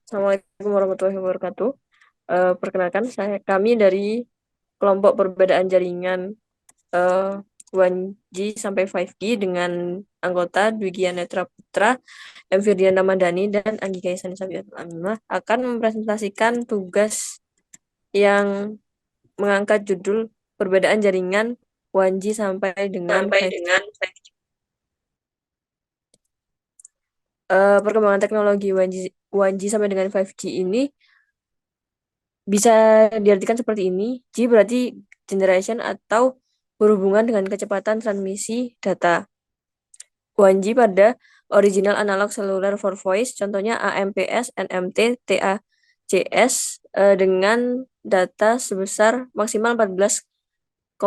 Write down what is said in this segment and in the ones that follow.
Assalamualaikum warahmatullahi wabarakatuh. Perkenalkan, kami dari kelompok perbedaan jaringan eh, 1G sampai 5G dengan anggota Dwikia Netra Putra, M. Firdiana Madani, dan Anggi Kaisani Sabiatul Aminah akan mempresentasikan tugas yang mengangkat judul perbedaan jaringan 1G sampai dengan 5G. Perkembangan teknologi 1G sampai dengan 5G ini bisa diartikan seperti ini. G berarti generation atau berhubungan dengan kecepatan transmisi data. 1G pada original analog cellular for voice, contohnya AMPS, NMT, TACS dengan data sebesar maksimal 14,4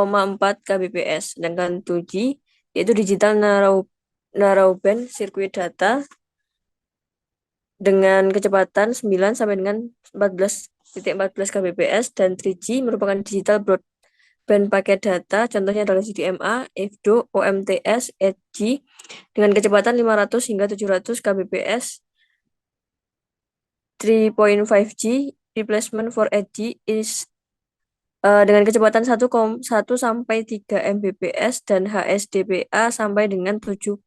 kbps. Sedangkan 2G yaitu digital narrowband circuit data dengan kecepatan 9 sampai dengan 14,14 kbps, dan 3G merupakan digital broadband paket data, contohnya adalah CDMA, EVDO, OMTS, 8G dengan kecepatan 500 hingga 700 kbps. 3.5G replacement for 8G is dengan kecepatan 1 sampai 3 Mbps dan HSDPA sampai dengan 7,2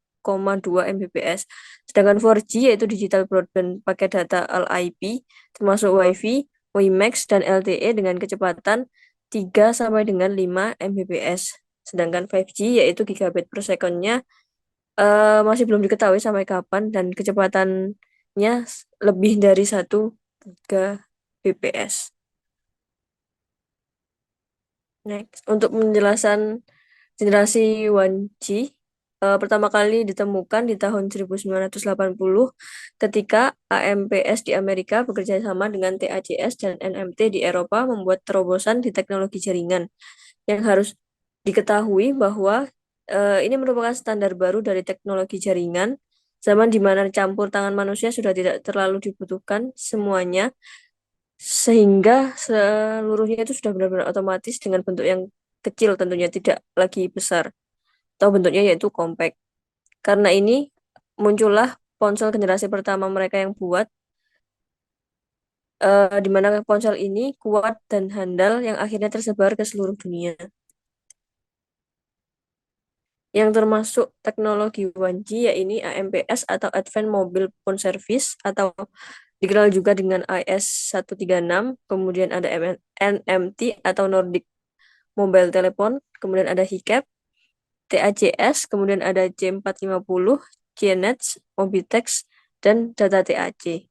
Mbps. Sedangkan 4G yaitu digital broadband paket data LIP termasuk WiFi, WiMAX dan LTE dengan kecepatan 3 sampai dengan 5 Mbps. Sedangkan 5G yaitu gigabit per second-nya masih belum diketahui sampai kapan dan kecepatannya lebih dari 1 Gbps. Next, untuk penjelasan generasi 1G, pertama kali ditemukan di tahun 1980 ketika AMPS di Amerika bekerja sama dengan TACS dan NMT di Eropa membuat terobosan di teknologi jaringan. Yang harus diketahui bahwa ini merupakan standar baru dari teknologi jaringan, zaman di mana campur tangan manusia sudah tidak terlalu dibutuhkan semuanya, sehingga seluruhnya itu sudah benar-benar otomatis dengan bentuk yang kecil, tentunya tidak lagi besar atau bentuknya yaitu compact. Karena ini muncullah ponsel generasi pertama mereka yang buat, di mana ponsel ini kuat dan handal yang akhirnya tersebar ke seluruh dunia. Yang termasuk teknologi 1G yaitu AMPS atau Advanced Mobile Phone Service atau dikenal juga dengan IS-136, kemudian ada NMT atau Nordic Mobile Telephone, kemudian ada HICAP, TACS, kemudian ada J450, GNet, Mobitex, dan Data TAC.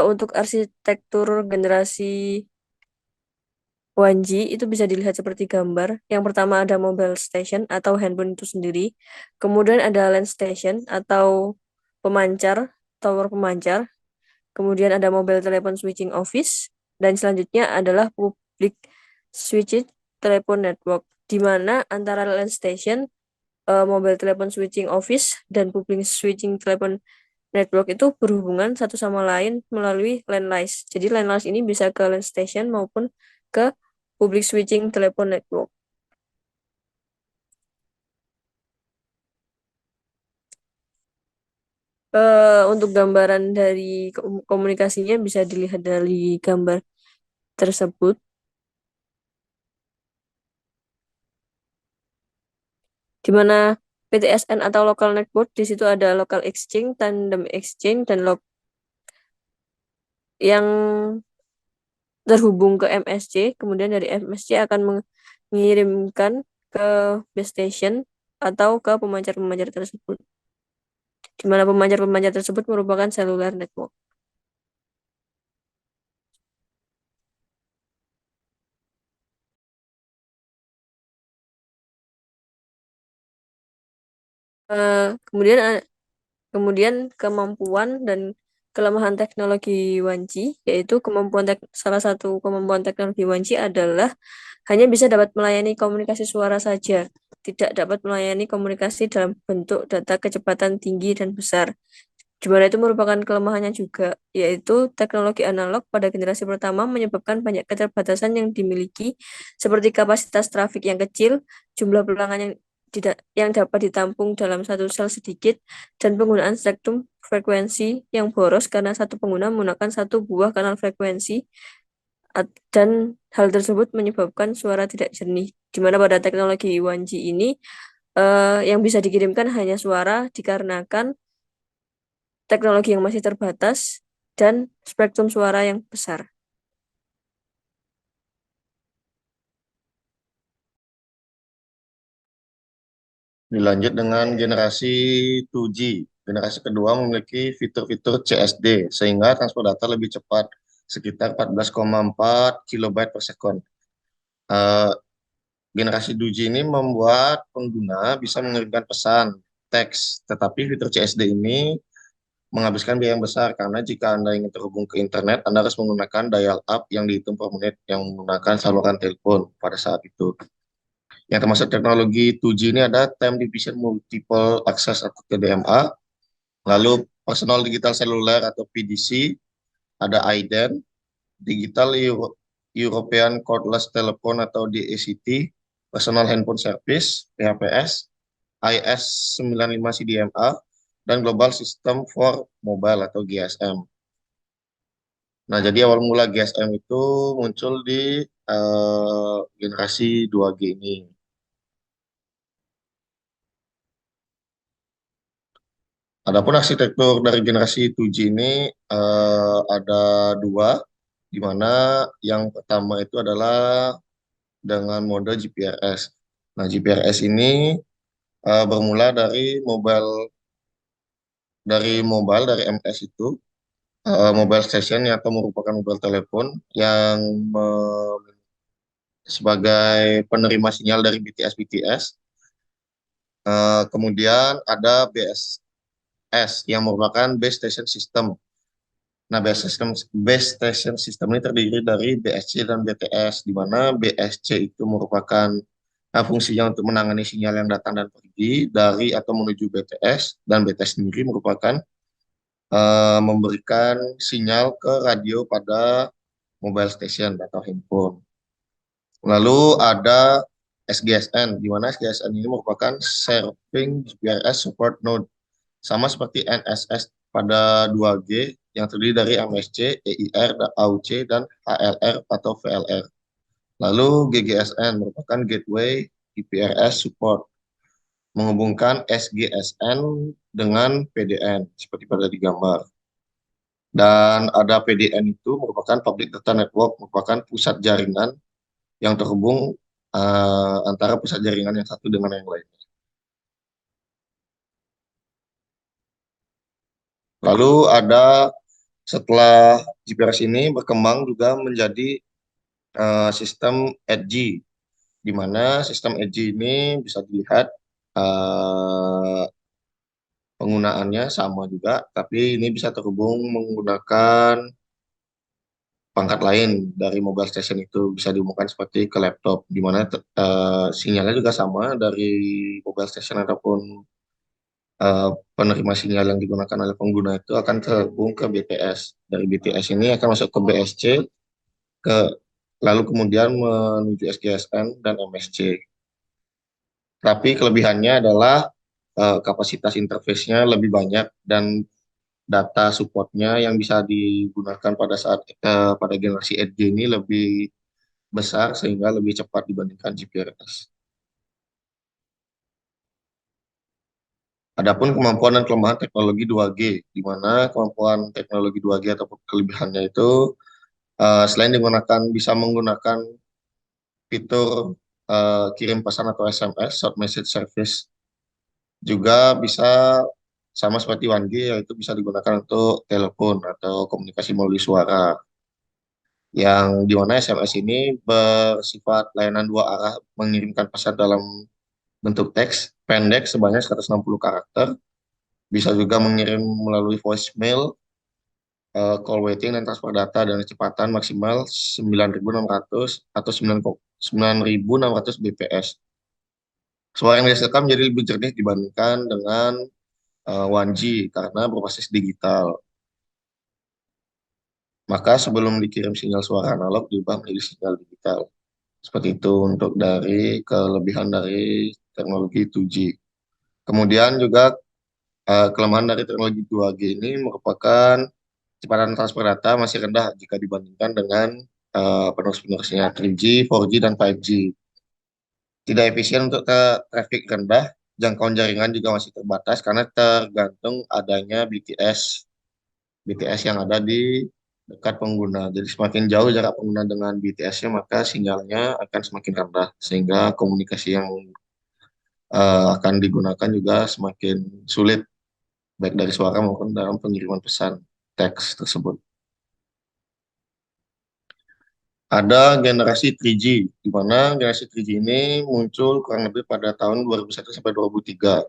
Untuk arsitektur generasi 1G itu bisa dilihat seperti gambar. Yang pertama ada mobile station atau handphone itu sendiri. Kemudian ada land station atau pemancar, tower pemancar. Kemudian ada mobile telephone switching office. Dan selanjutnya adalah public switching telephone network, di mana antara land station, mobile telephone switching office, dan public switching telephone network itu berhubungan satu sama lain melalui landlines. Jadi landlines ini bisa ke land station maupun ke public switching telephone network. Untuk gambaran dari komunikasinya bisa dilihat dari gambar tersebut, di mana PTSN atau local network di situ ada local exchange, tandem exchange, dan yang terhubung ke MSC. Kemudian dari MSC akan mengirimkan ke base station atau ke pemancar-pemancar tersebut, di mana pemancar-pemancar tersebut merupakan cellular network. Kemudian kemudian kemampuan dan kelemahan teknologi 1G, yaitu salah satu kemampuan teknologi 1G adalah hanya bisa dapat melayani komunikasi suara saja, tidak dapat melayani komunikasi dalam bentuk data kecepatan tinggi dan besar. Di mana itu merupakan kelemahannya juga, yaitu teknologi analog pada generasi pertama menyebabkan banyak keterbatasan yang dimiliki, seperti kapasitas trafik yang kecil, jumlah pelanggan yang yang dapat ditampung dalam satu sel sedikit, dan penggunaan spektrum frekuensi yang boros karena satu pengguna menggunakan satu buah kanal frekuensi, dan hal tersebut menyebabkan suara tidak jernih. Di mana pada teknologi 1G ini yang bisa dikirimkan hanya suara dikarenakan teknologi yang masih terbatas dan spektrum suara yang besar. Dilanjut dengan generasi 2G. Generasi kedua memiliki fitur-fitur CSD sehingga transfer data lebih cepat, sekitar 14,4 kilobyte per second. Eh, Generasi 2G ini membuat pengguna bisa mengirimkan pesan teks, tetapi fitur CSD ini menghabiskan biaya yang besar karena jika Anda ingin terhubung ke internet, Anda harus menggunakan dial up yang dihitung per menit yang menggunakan saluran telepon pada saat itu. Yang termasuk teknologi 2G ini ada Time Division Multiple Access atau TDMA, lalu Personal Digital Cellular atau PDC, ada IDEN, European Cordless Telephone atau DACT, Personal Handphone Service, PHPS, IS95 CDMA, dan Global System for Mobile atau GSM. Nah, jadi awal mula GSM itu muncul di generasi 2G ini. Adapun arsitektur dari generasi 2G ini ada dua, di mana yang pertama itu adalah dengan mode GPRS. Nah, GPRS ini bermula dari MS itu, mobile station atau merupakan mobile telepon yang sebagai penerima sinyal dari BTS-BTS. Kemudian ada BSS yang merupakan base station system. Nah, base station system ini terdiri dari BSC dan BTS, di mana BSC itu merupakan fungsinya untuk menangani sinyal yang datang dan pergi dari atau menuju BTS, dan BTS sendiri merupakan memberikan sinyal ke radio pada mobile station atau handphone. Lalu ada SGSN, di mana SGSN ini merupakan Serving GPRS Support Node, sama seperti NSS pada 2G yang terdiri dari MSC, EIR, AUC, dan HLR atau VLR. Lalu GGSN merupakan Gateway GPRS Support, menghubungkan SGSN dengan PDN, seperti pada di gambar. Dan ada PDN itu merupakan Public Data Network, merupakan pusat jaringan yang terhubung antara pusat jaringan yang satu dengan yang lain. Lalu ada setelah GPRS ini berkembang juga menjadi sistem 8G, di mana sistem 8G ini bisa dilihat uh, penggunaannya sama juga, tapi ini bisa terhubung menggunakan pangkat lain dari mobile station itu, bisa dihubungkan seperti ke laptop, di mana sinyalnya juga sama dari mobile station ataupun eh, penerima sinyal yang digunakan oleh pengguna itu akan terhubung ke BTS. Dari BTS ini akan masuk ke BSC, ke lalu kemudian menuju SGSN dan MSC. Tapi kelebihannya adalah kapasitas interface-nya lebih banyak dan data supportnya yang bisa digunakan pada saat pada generasi 8G ini lebih besar sehingga lebih cepat dibandingkan GPRS. Adapun kemampuan dan kelemahan teknologi 2G, di mana kemampuan teknologi 2G atau kelebihannya itu selain bisa menggunakan fitur kirim pesan atau SMS, short message service, juga bisa sama seperti 1G, yaitu bisa digunakan untuk telepon atau komunikasi melalui suara. Yang di mana SMS ini bersifat layanan dua arah, mengirimkan pesan dalam bentuk teks pendek sebanyak 160 karakter, bisa juga mengirim melalui voicemail, call waiting, dan transfer data dengan kecepatan maksimal 9.600 atau 9.600 bps. Suara yang dihasilkan menjadi lebih jernih dibandingkan dengan 1G karena berbasis digital. Maka sebelum dikirim sinyal suara analog diubah menjadi sinyal digital. Seperti itu untuk dari kelebihan dari teknologi 2G. Kemudian juga kelemahan dari teknologi 2G ini merupakan kecepatan transfer data masih rendah jika dibandingkan dengan penerus-penerusnya 3G, 4G, dan 5G. Tidak efisien untuk traffic rendah, jangkauan jaringan juga masih terbatas karena tergantung adanya BTS yang ada di dekat pengguna. Jadi semakin jauh jarak pengguna dengan BTS-nya, maka sinyalnya akan semakin rendah, sehingga komunikasi yang akan digunakan juga semakin sulit, baik dari suara maupun dalam pengiriman pesan teks tersebut. Ada generasi 3G, di mana generasi 3G ini muncul kurang lebih pada tahun 2001 sampai 2003.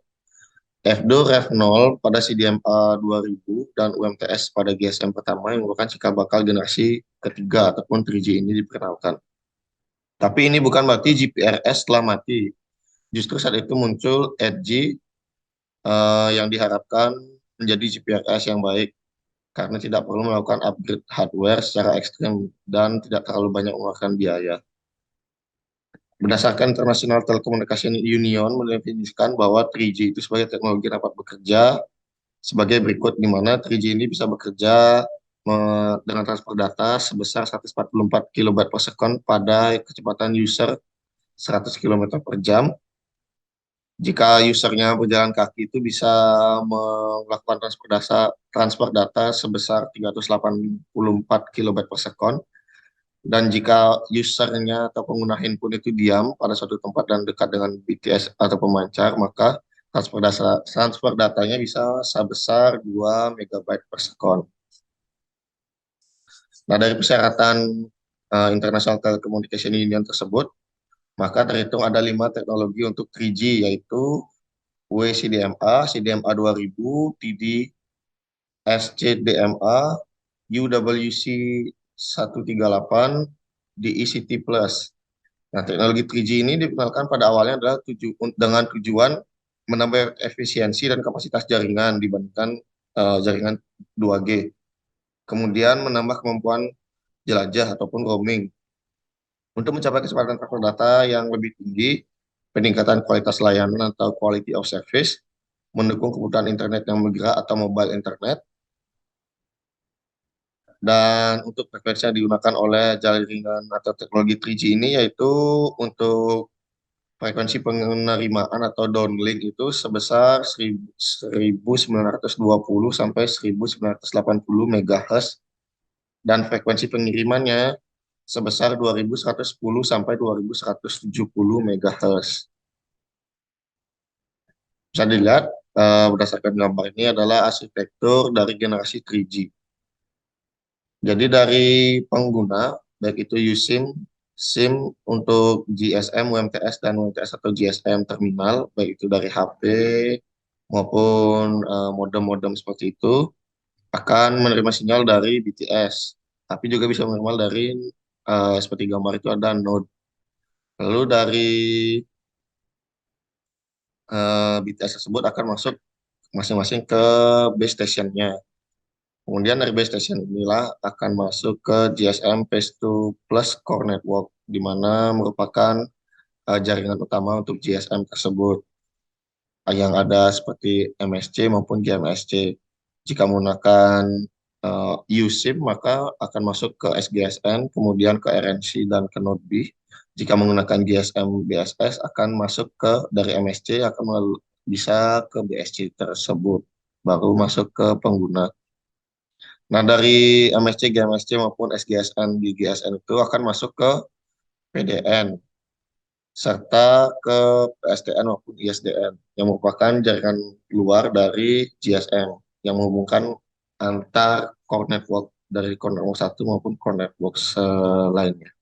FDO Rev 0 pada CDMA 2000 dan UMTS pada GSM pertama yang merupakan cikal bakal generasi ketiga ataupun 3G ini diperkenalkan. Tapi ini bukan berarti GPRS telah mati. Justru saat itu muncul 8G yang diharapkan menjadi GPRS yang baik karena tidak perlu melakukan upgrade hardware secara ekstrim dan tidak terlalu banyak mengeluarkan biaya. Berdasarkan International Telecommunication Union mendefinisikan bahwa 3G itu sebagai teknologi dapat bekerja sebagai berikut, di mana 3G ini bisa bekerja dengan transfer data sebesar 144 kilobyte per second pada kecepatan user 100 kilometer per jam. Jika usernya berjalan kaki itu bisa melakukan transfer data sebesar 384 kilobyte per second. Dan jika usernya atau pengguna handphone itu diam pada suatu tempat dan dekat dengan BTS atau pemancar, maka transfer datanya bisa sebesar 2 megabyte per second. Nah, dari persyaratan International Telecommunication Union tersebut, maka terhitung ada 5 teknologi untuk 3G, yaitu WCDMA, CDMA 2000, TD-SCDMA, UWC 138, DECT+. Nah, teknologi 3G ini dikenalkan pada awalnya adalah dengan tujuan menambah efisiensi dan kapasitas jaringan dibandingkan jaringan 2G. Kemudian menambah kemampuan jelajah ataupun roaming. Untuk mencapai kecepatan transfer data yang lebih tinggi, peningkatan kualitas layanan atau quality of service, mendukung kebutuhan internet yang bergerak atau mobile internet, dan untuk frekuensi yang digunakan oleh jaringan atau teknologi 3G ini yaitu untuk frekuensi penerimaan atau downlink itu sebesar 1920 sampai 1980 MHz dan frekuensi pengirimannya sebesar 2110 sampai 2170 MHz. Bisa dilihat berdasarkan gambar ini adalah arsitektur dari generasi 3G. Jadi dari pengguna, baik itu USIM, SIM untuk GSM, UMTS, dan UMTS atau GSM terminal, baik itu dari HP maupun modem-modem seperti itu, akan menerima sinyal dari BTS. Tapi juga bisa menerima dari, seperti gambar itu ada node. Lalu dari BTS tersebut akan masuk masing-masing ke base stationnya. Kemudian dari base station inilah akan masuk ke GSM Phase 2 Plus Core Network, di mana merupakan jaringan utama untuk GSM tersebut, yang ada seperti MSC maupun GMSC. Jika menggunakan USIM, maka akan masuk ke SGSN, kemudian ke RNC dan ke Node B. Jika menggunakan GSM BSS, akan masuk ke dari MSC, akan bisa ke BSC tersebut, baru masuk ke pengguna. Nah, dari MSC, GMSC maupun SGSN, GGSN itu akan masuk ke PDN, serta ke PSTN maupun ISDN, yang merupakan jaringan luar dari GSM, yang menghubungkan antar core network dari core network 1 maupun core network lainnya.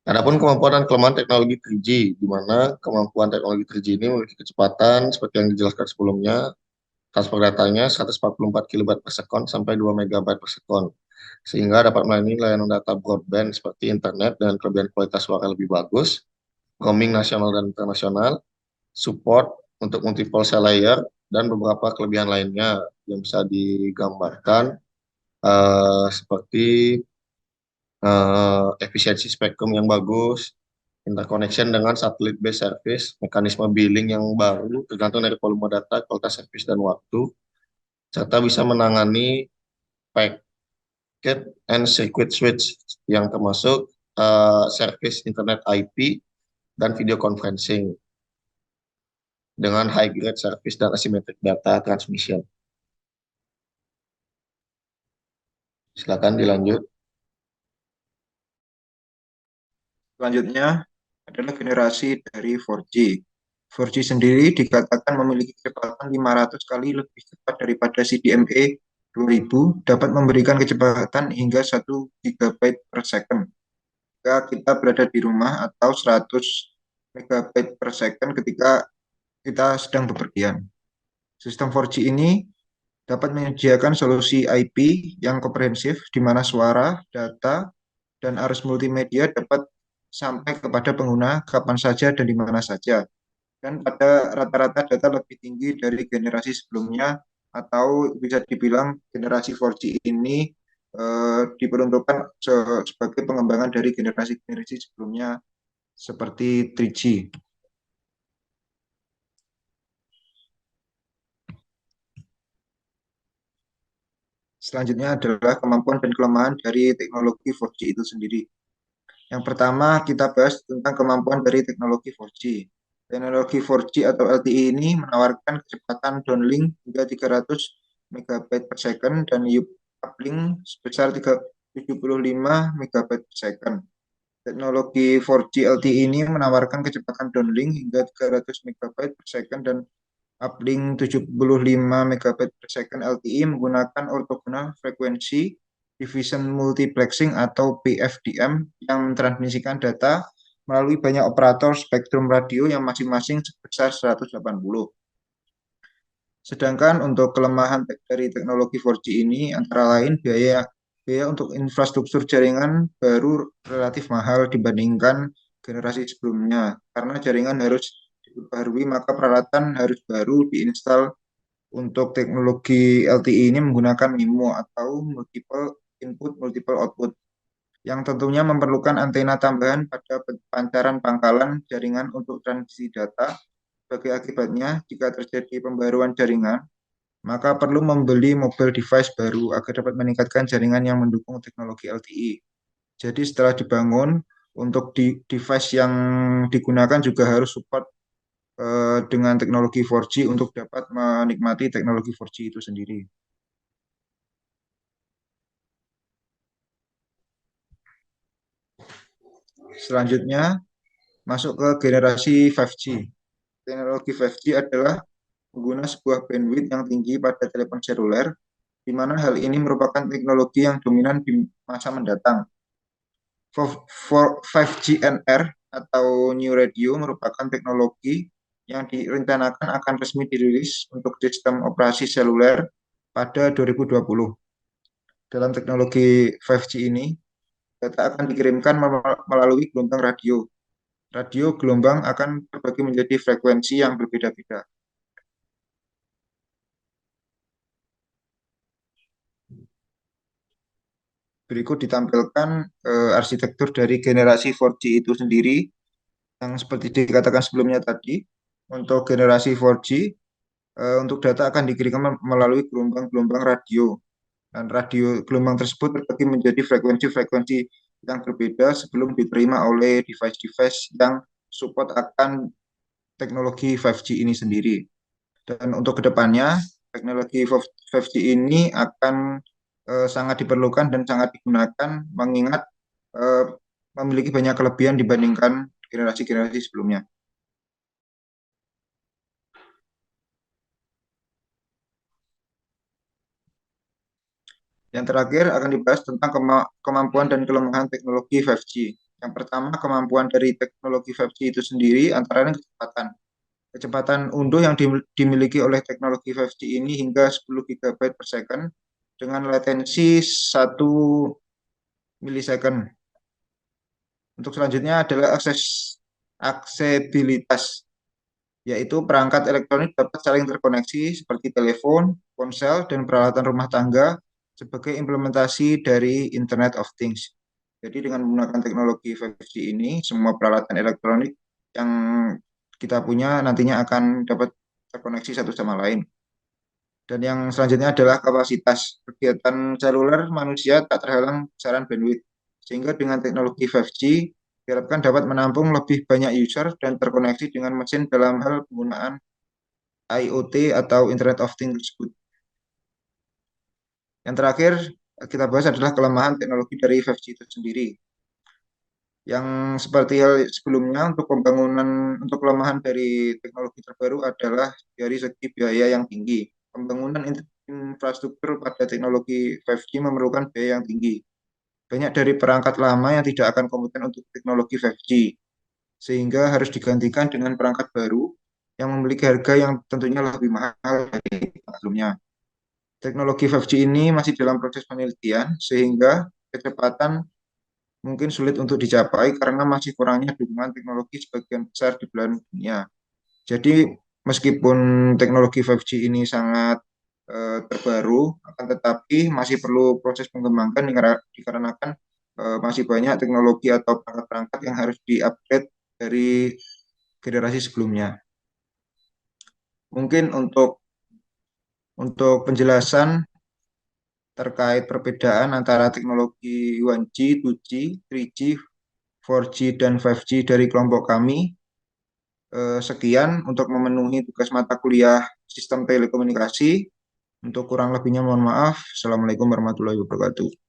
Adapun kemampuan dan kelemahan teknologi 3G, di mana kemampuan teknologi 3G ini memiliki kecepatan seperti yang dijelaskan sebelumnya, transfer datanya 144 kilobyte per second sampai 2 megabyte per second, sehingga dapat melayani layanan data broadband seperti internet dengan kelebihan kualitas suara lebih bagus, roaming nasional dan internasional, support untuk multiple cell layer, dan beberapa kelebihan lainnya yang bisa digambarkan seperti efisiensi spektrum yang bagus, interconnection dengan satelit based service, mekanisme billing yang baru tergantung dari volume data, kualitas service dan waktu, serta bisa menangani packet and circuit switch yang termasuk service internet IP dan video conferencing dengan high grade service dan asymmetric data transmission. Silakan dilanjut. Selanjutnya adalah generasi dari 4G. 4G sendiri dikatakan memiliki kecepatan 500 kali lebih cepat daripada CDMA 2000, dapat memberikan kecepatan hingga 1 GB per second jika kita berada di rumah atau 100 MB per second ketika kita sedang bepergian. Sistem 4G ini dapat menyediakan solusi IP yang komprehensif di mana suara, data, dan arus multimedia dapat sampai kepada pengguna kapan saja dan di mana saja. Dan pada rata-rata data lebih tinggi dari generasi sebelumnya, atau bisa dibilang generasi 4G ini diperuntukkan sebagai pengembangan dari generasi-generasi sebelumnya seperti 3G. Selanjutnya adalah kemampuan dan kelemahan dari teknologi 4G itu sendiri. Yang pertama, kita bahas tentang kemampuan dari teknologi 4G. Teknologi 4G atau LTE ini menawarkan kecepatan downlink hingga 300 MB per second dan uplink sebesar 75 MB per second. Teknologi 4G LTE ini menawarkan kecepatan downlink hingga 300 MB per second dan uplink 75 MB per second. LTE menggunakan orthogonal frekuensi division multiplexing atau PFDM yang mentransmisikan data melalui banyak operator spektrum radio yang masing-masing sebesar 180. Sedangkan untuk kelemahan dari teknologi 4G ini antara lain biaya untuk infrastruktur jaringan baru relatif mahal dibandingkan generasi sebelumnya. Karena jaringan harus diperbarui, maka peralatan harus baru diinstal. Untuk teknologi LTE ini menggunakan MIMO atau multiple input, multiple output, yang tentunya memerlukan antena tambahan pada pancaran pangkalan jaringan untuk transmisi data. Sebagai akibatnya, jika terjadi pembaruan jaringan, maka perlu membeli mobile device baru agar dapat meningkatkan jaringan yang mendukung teknologi LTE. Jadi setelah dibangun, untuk device yang digunakan juga harus support dengan teknologi 4G untuk dapat menikmati teknologi 4G itu sendiri. Selanjutnya, masuk ke generasi 5G. Teknologi 5G adalah pengguna sebuah bandwidth yang tinggi pada telepon seluler, di mana hal ini merupakan teknologi yang dominan di masa mendatang. 5G NR atau New Radio merupakan teknologi yang direncanakan akan resmi dirilis untuk sistem operasi seluler pada 2020. Dalam teknologi 5G ini, data akan dikirimkan melalui gelombang radio. Radio gelombang akan terbagi menjadi frekuensi yang berbeda-beda. Berikut ditampilkan arsitektur dari generasi 4G itu sendiri, yang seperti dikatakan sebelumnya tadi. Untuk generasi 4G, untuk data akan dikirimkan melalui gelombang-gelombang radio. Dan radio gelombang tersebut terbagi menjadi frekuensi-frekuensi yang berbeda sebelum diterima oleh device-device yang support akan teknologi 5G ini sendiri. Dan untuk kedepannya, teknologi 5G ini akan sangat diperlukan dan sangat digunakan, mengingat memiliki banyak kelebihan dibandingkan generasi-generasi sebelumnya. Yang terakhir akan dibahas tentang kemampuan dan kelemahan teknologi 5G. Yang pertama, kemampuan dari teknologi 5G itu sendiri antara lain kecepatan. Kecepatan unduh yang dimiliki oleh teknologi 5G ini hingga 10 GB per second dengan latensi 1 milisecond. Untuk selanjutnya adalah aksesibilitas, yaitu perangkat elektronik dapat saling terkoneksi seperti telepon, ponsel, dan peralatan rumah tangga sebagai implementasi dari Internet of Things. Jadi dengan menggunakan teknologi 5G ini, semua peralatan elektronik yang kita punya nantinya akan dapat terkoneksi satu sama lain. Dan yang selanjutnya adalah kapasitas. Kegiatan seluler manusia tak terhalang besaran bandwidth. Sehingga dengan teknologi 5G diharapkan dapat menampung lebih banyak user dan terkoneksi dengan mesin dalam hal penggunaan IoT atau Internet of Things tersebut. Yang terakhir kita bahas adalah kelemahan teknologi dari 5G itu sendiri. Yang seperti hal sebelumnya untuk kelemahan dari teknologi terbaru adalah dari segi biaya yang tinggi. Pembangunan infrastruktur pada teknologi 5G memerlukan biaya yang tinggi. Banyak dari perangkat lama yang tidak akan kompeten untuk teknologi 5G, sehingga harus digantikan dengan perangkat baru yang memiliki harga yang tentunya lebih mahal dari sebelumnya. Teknologi 5G ini masih dalam proses penelitian, sehingga kecepatan mungkin sulit untuk dicapai karena masih kurangnya dukungan teknologi sebagian besar di belahan dunia. Jadi meskipun teknologi 5G ini sangat terbaru, akan tetapi masih perlu proses pengembangan dikarenakan masih banyak teknologi atau perangkat-perangkat yang harus di-upgrade dari generasi sebelumnya. Mungkin untuk penjelasan terkait perbedaan antara teknologi 1G, 2G, 3G, 4G, dan 5G dari kelompok kami. Sekian untuk memenuhi tugas mata kuliah Sistem Telekomunikasi. Untuk kurang lebihnya mohon maaf. Assalamualaikum warahmatullahi wabarakatuh.